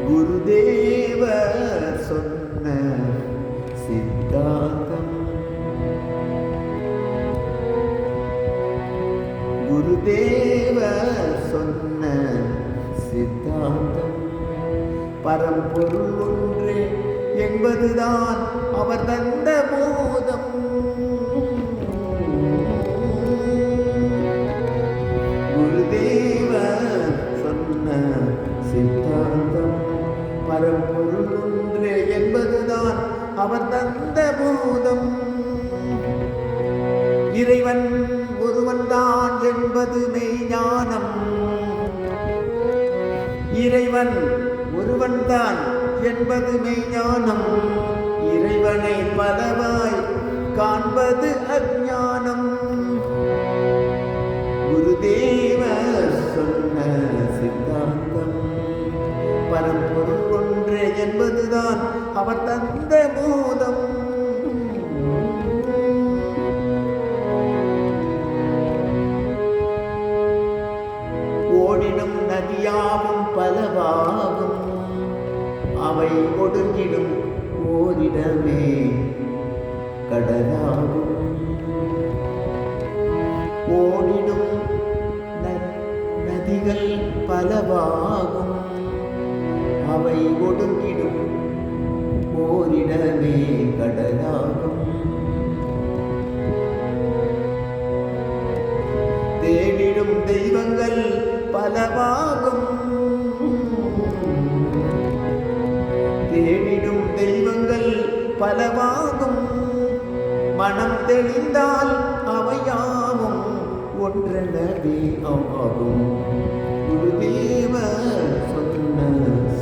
குருதேவர் சொன்ன சித்தாந்தம், குருதேவர் சொன்ன சித்தாந்தம், பரம்பொருள் ஒன்றே என்பதுதான் அவர் தந்த போதம். குருதேவர் சொன்ன சித்தாந்தம், பரம்பொருள் ஒன்றே என்பதுதான் அவர் தந்த போதம். இறைவன் ஒருவன்தான் என்பது மெய்ஞானம், இறைவன் ஒருவன்தான் என்பது மெய்ஞானம், இறைவனை பலவாய் காண்பது அஞ்ஞானம். குருதேவர் சொன்ன சித்தாந்தம், பரம்பொருள் ஒன்றே என்பதுதான் அவர் தந்த போதம். ஓடிடும் நதியாவும் பலவாகும், அவை ஒடுங்கிடும் ஓரிடமே கடலாகும். ஓடிடும் நதிகள் பலவாகும், அவை ஒடுங்கிடும் ஓரிடமே கடலாகும். தேடிடும் தெய்வங்கள் பலவாகும், தேடிடும் தெய்வங்கள் பலவாகும். மனம் தெளிந்தால் அவையாவும் ஒன்றெனவே ஆகும். குருதேவர் சொன்ன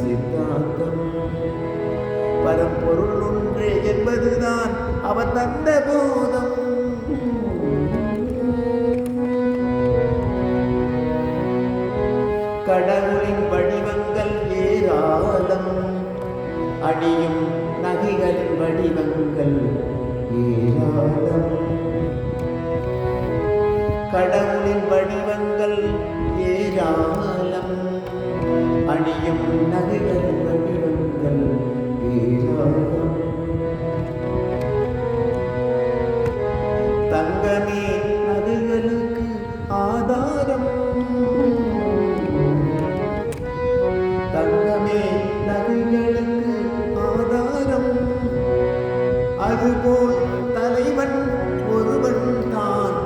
சித்தாந்தம், பரம்பொருள் ஒன்றே என்பதுதான் அவர் தந்த போதம். கடவுளின் வடிவங்கள் ஏராளம், அணியும் நகைகளின் வடிவங்கள் ஏராளம். கடவுளின் வடிவங்கள் ஏராளம், அணியும் நகைகளின் வடிவங்கள் ஏராளம். தங்கமே நகைகளுக்கு ஆதாரம், தங்கமே நகைகளுக்கு ஆதாரம். அதுபோல் தலைவன் ஒருவன் தான்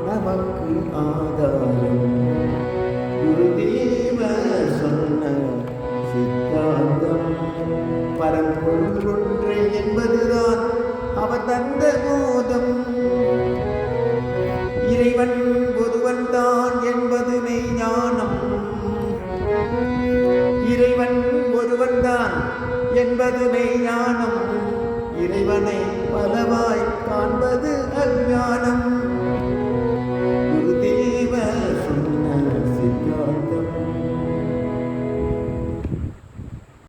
நமக்கு ஆதாரம். குருதேவர் சொன்ன சித்தாந்தம், பரம்பொருள் ஒன்றே என்பதுதான் அவர் தந்த போதம். இறைவன் ஒருவன் தான் என்பது மெய்ஞானம், இறைவன் ஒருவன் தான் என்பது மெய்ஞானம், இறைவனை பலவாய் காண்பது